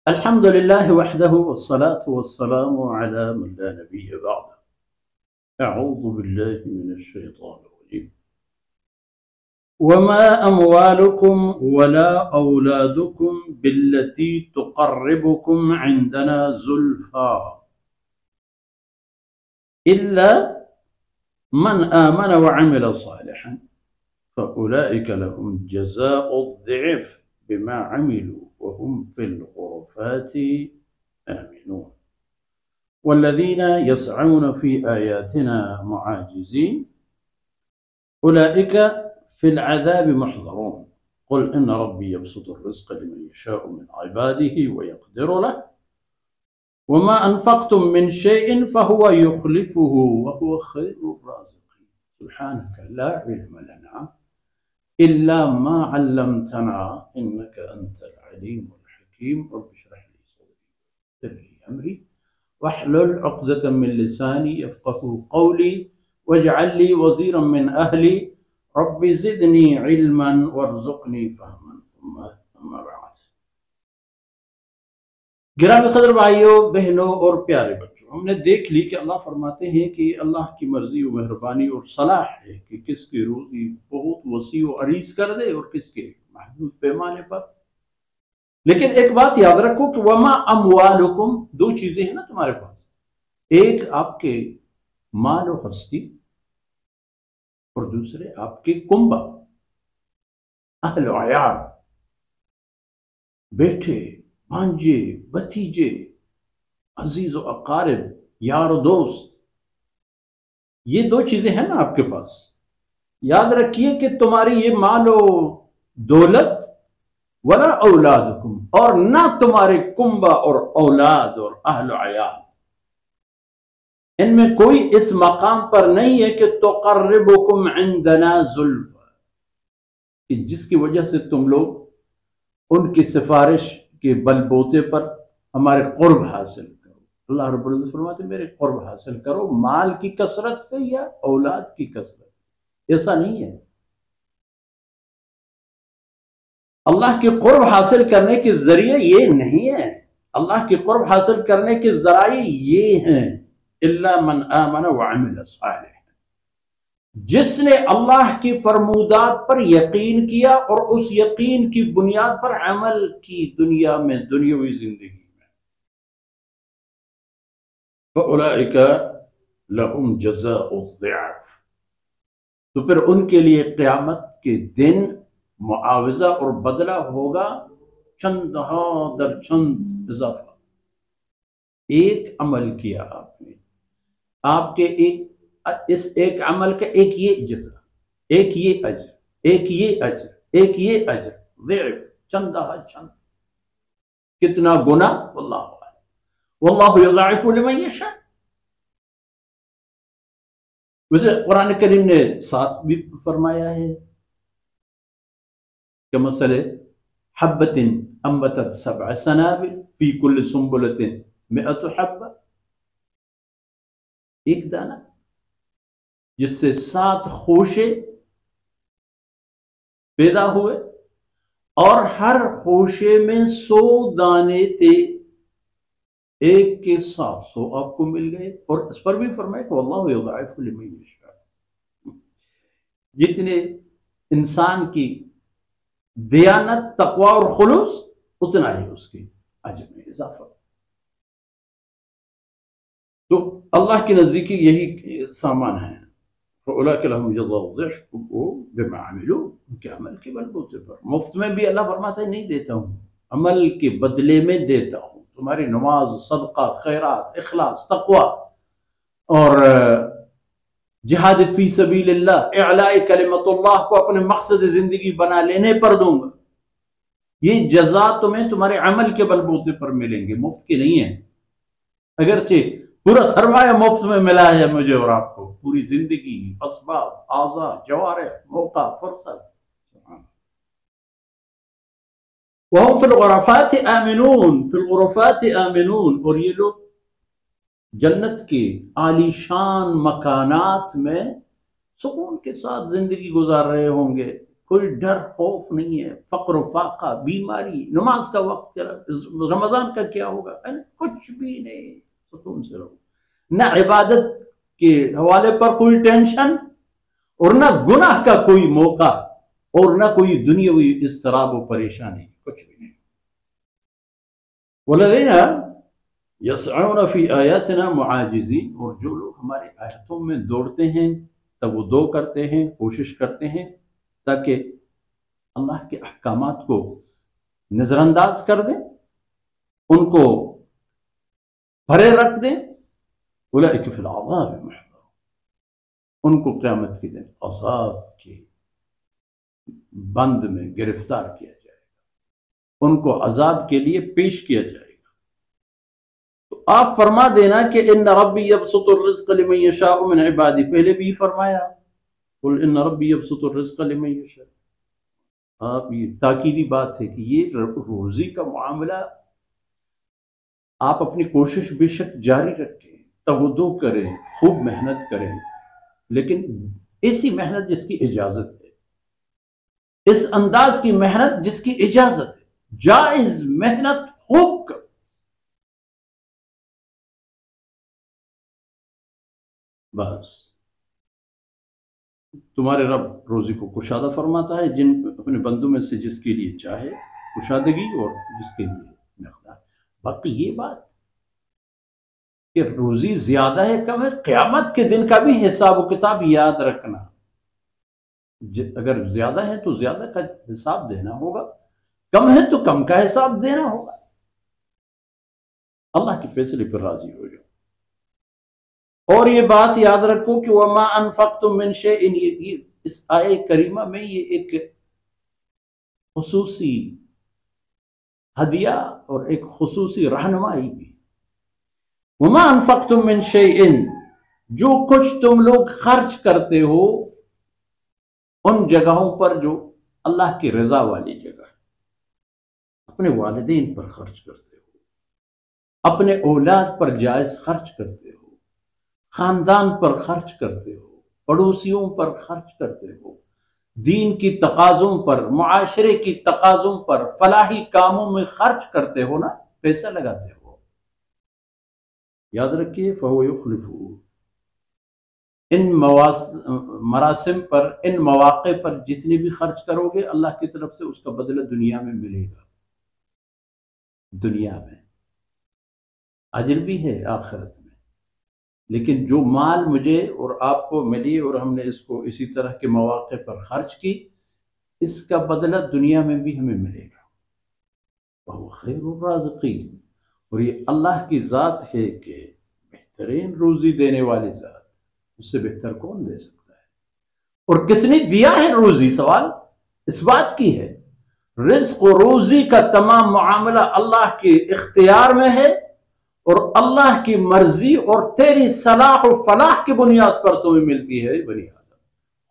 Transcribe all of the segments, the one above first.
الحمد لله وحده والصلاة والسلام على من لا نبي بعده. أعوذ بالله من الشيطان الرجيم. وما أموالكم ولا أولادكم بالتي تقربكم عندنا زلفى إلا من آمن وعمل صالحا فأولئك لهم جزاء الضعف بما عملوا وهم في الغرفات آمنون والذين يسعون في آياتنا معاجزين أولئك في العذاب محضرون قل إن ربي يبسط الرزق لمن يشاء من عباده ويقدر له وما أنفقتم من شيء فهو يخلفه وهو خير الرازقين سبحانك لا علم لنا إلا ما علمتنا إنك أنت العليم الحكيم رب اشرح لي صدري ويسر لي أمري واحلل عقدة من لساني يفقه قولي واجعل لي وزيرا من أهلي رب زدني علما وارزقني فهما ثم أما بعد. گرامی قدر بھائیوں بہنوں اور پیارے بچوں، ہم نے دیکھ لی کہ اللہ فرماتے ہیں کہ اللہ کی مرضی و مہربانی اور صلاح ہے کہ کس کی روزی بہت وسیع و عریض کر دے اور کس کے محدود پیمانے پر. لیکن ایک بات یاد رکھو کہ وما اموالکم، دو چیزیں ہیں نا تمہارے پاس، ایک آپ کے مال و ہستی اور دوسرے آپ کے کنبہ، اہل و عیال، بیٹے بھانجے بھتیجے عزیز و اقارب یار و دوست، یہ دو چیزیں ہیں نا آپ کے پاس. یاد رکھیے کہ تمہاری یہ مال و دولت ولا اولادکم، اور نہ تمہارے کنبہ اور اولاد اور اہل و عیال، ان میں کوئی اس مقام پر نہیں ہے کہ تقربکم عندنا زلفى، کہ جس کی وجہ سے تم لوگ ان کی سفارش کے بل بوتے پر ہمارے قرب حاصل کرو. اللہ رب العزت فرماتے میرے قرب حاصل کرو مال کی کثرت سے یا اولاد کی کثرت. ایسا نہیں ہے. اللہ کے قرب حاصل کرنے کے ذریعے یہ نہیں ہے، اللہ کے قرب حاصل کرنے کے ذرائع یہ ہیں الا من آمن وعمل صالح، جس نے اللہ کی فرمودات پر یقین کیا اور اس یقین کی بنیاد پر عمل کی دنیا میں دنیاوی زندگی میں. فَأُولَئِكَ لَهُمْ جَزَاءُ الضِّعَفِ، تو پھر ان کے لیے قیامت کے دن معاوضہ اور بدلہ ہوگا چند در چند اضافہ. ایک عمل کیا آپ نے، آپ کے اس ایک عمل کا ایک یہ جزا، ایک یہ اجر، ایک یہ اجر، ایک یہ اجر، ضعف چندہ چند، کتنا گنا واللہ اعلم، واللہ یضاعف لمن یشاء. ویسے قرآن کریم نے ساتھ بھی فرمایا ہے کہ مثل حبۃ انبتت سبع سنابل فی کل سنبلۃ مئۃ حبہ، ایک دانہ جس سے 7 خوشے پیدا ہوئے اور ہر خوشے میں 100 دانے تھے، ایک کے 700 آپ کو مل گئے. اور اس پر بھی فرمایا کہ واللہ یضاعف لمن یشاء. جتنے انسان کی دیانت تقوی اور خلوص اتنا ہی اس کی اجر میں اضافہ. تو اللہ کے نزدیک یہی سامان ہے. فَأُولَٰئِكَ لَهُمْ جَزَاءُ الضِّعْفِ بِمَا عَمِلُوا، ان کے عمل کے بلبوتے پر. مفت میں بھی اللہ فرماتا ہے نہیں دیتا ہوں، عمل کے بدلے میں دیتا ہوں. تمہاری نماز، صدقہ، خیرات، اخلاص، تقوی اور جہاد فی سبیل اللہ، اعلاء کلمت اللہ کو اپنے مقصد زندگی بنا لینے پر دوں گا. یہ جزا تمہیں تمہارے عمل کے بلبوتے پر ملیں گے، مفت کے نہیں ہیں. اگرچہ پورا سرمایہ مفت میں ملا ہے مجھے اور آپ کو، پوری زندگی، اسباب، اعضاء، جوارح، موقع، فرصت. وَهُمْ فِي الْغُرَفَاتِ آمِنُونَ، فِي الْغُرَفَاتِ آمِنُونَ، اور یہ لوگ جنت کے عالی شان مکانات میں سکون کے ساتھ زندگی گزار رہے ہوں گے، کوئی ڈر خوف نہیں ہے، فقر و فاقہ، بیماری، نماز کا وقت کیا، رمضان کا کیا ہوگا، کچھ بھی نہیں، سکون سے رہو، نہ عبادت کے حوالے پر کوئی ٹینشن اور نہ گناہ کا کوئی موقع اور نہ کوئی دنیاوی اضطراب و پریشانی، کچھ بھی نہیں۔ وَالَّذِينَ يَسْعَوْنَ فِي آيَاتِنَا مُعَاجِزِينَ، اور جو لوگ ہمارے آیتوں میں دوڑتے ہیں، تگودو کرتے ہیں، کوشش کرتے ہیں تاکہ اللہ کے احکامات کو نظر انداز کر دیں، ان کو پرے رکھ دیں، اولئک فی العذاب محضرون، ان کو قیامت کے دن عذاب کے بند میں گرفتار کیا جائے گا، ان کو عذاب کے لیے پیش کیا جائے گا۔ تو آپ فرما دینا کہ ان ربی یبسط الرزق لمن یشاء من عبادی، پہلے بھی فرمایا قل ان ربی یبسط الرزق لمن یشاء، آپ یہ تاکیدی بات ہے کہ یہ روزی کا معاملہ آپ اپنی کوشش بے شک جاری رکھیں، تودو کریں، خوب محنت کریں، لیکن ایسی محنت جس کی اجازت ہے، اس انداز کی محنت جس کی اجازت ہے، جائز محنت خوب کرو۔ بس تمہارے رب روزی کو کشادہ فرماتا ہے، جن اپنے بندوں میں سے جس کے لیے چاہے کشادگی اور جس کے لیے مقدار۔ باقی یہ بات کہ روزی زیادہ ہے کم ہے، قیامت کے دن کا بھی حساب و کتاب یاد رکھنا، اگر زیادہ ہے تو زیادہ کا حساب دینا ہوگا، کم ہے تو کم کا حساب دینا ہوگا۔ اللہ کے فیصلے پر راضی ہو جاؤ، اور یہ بات یاد رکھو کہ وما انفقتم من شیء، اس آیہ کریمہ میں یہ ایک خصوصی ہدیہ اور ایک خصوصی رہنمائی بھی، وما انفقتم من شیء، جو کچھ تم لوگ خرچ کرتے ہو ان جگہوں پر جو اللہ کی رضا والی جگہ ہے، اپنے والدین پر خرچ کرتے ہو، اپنے اولاد پر جائز خرچ کرتے ہو، خاندان پر خرچ کرتے ہو، پڑوسیوں پر خرچ کرتے ہو، دین کی تقاضوں پر، معاشرے کی تقاضوں پر، فلاحی کاموں میں خرچ کرتے ہو نا، پیسہ لگاتے ہو، یاد رکھیے فَهُوَ يُخْلِفُهُ، ان مراسم پر، ان مواقع پر جتنی بھی خرچ کرو گے اللہ کی طرف سے اس کا بدلہ دنیا میں ملے گا، دنیا میں اجر بھی ہے، آخرت میں۔ لیکن جو مال مجھے اور آپ کو ملی اور ہم نے اس کو اسی طرح کے مواقع پر خرچ کی، اس کا بدلہ دنیا میں بھی ہمیں ملے گا، وَهُوَ خَيْرُ الرَّازِقِينَ، اور یہ اللہ کی ذات ہے کہ بہترین روزی دینے والی ذات، اس سے بہتر کون دے سکتا ہے؟ اور کس نے دیا ہے روزی؟ سوال اس بات کی ہے، رزق و روزی کا تمام معاملہ اللہ کے اختیار میں ہے، اور اللہ کی مرضی اور تیری صلاح و فلاح کی بنیاد پر تمہیں ملتی ہے بنی آدم۔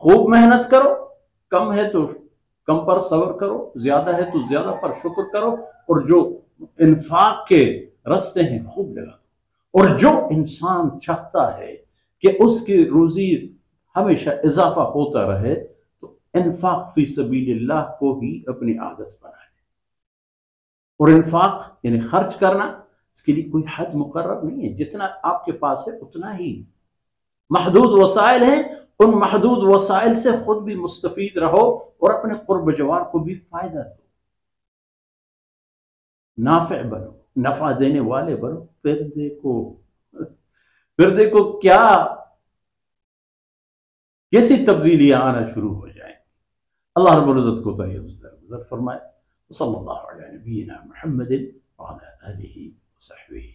خوب محنت کرو، کم ہے تو کم پر صبر کرو، زیادہ ہے تو زیادہ پر شکر کرو، اور جو انفاق کے رستے ہیں خوب لگا دو، اور جو انسان چاہتا ہے کہ اس کی روزی ہمیشہ اضافہ ہوتا رہے تو انفاق فی سبیل اللہ کو ہی اپنی عادت بنائے، اور انفاق یعنی خرچ کرنا، اس کے لیے کوئی حد مقرر نہیں ہے، جتنا آپ کے پاس ہے اتنا ہی، محدود وسائل ہیں، ان محدود وسائل سے خود بھی مستفید رہو اور اپنے قرب جوار کو بھی فائدہ دو، نافع بنو، نفع دینے والے بنو، پھر دیکھو کیا کیسی تبدیلیاں آنا شروع ہو جائیں۔ اللہ رب العزت کو طیب فرمائے۔ صلی اللہ علیہ نبینا محمد وعلی آلہ وصحبہ۔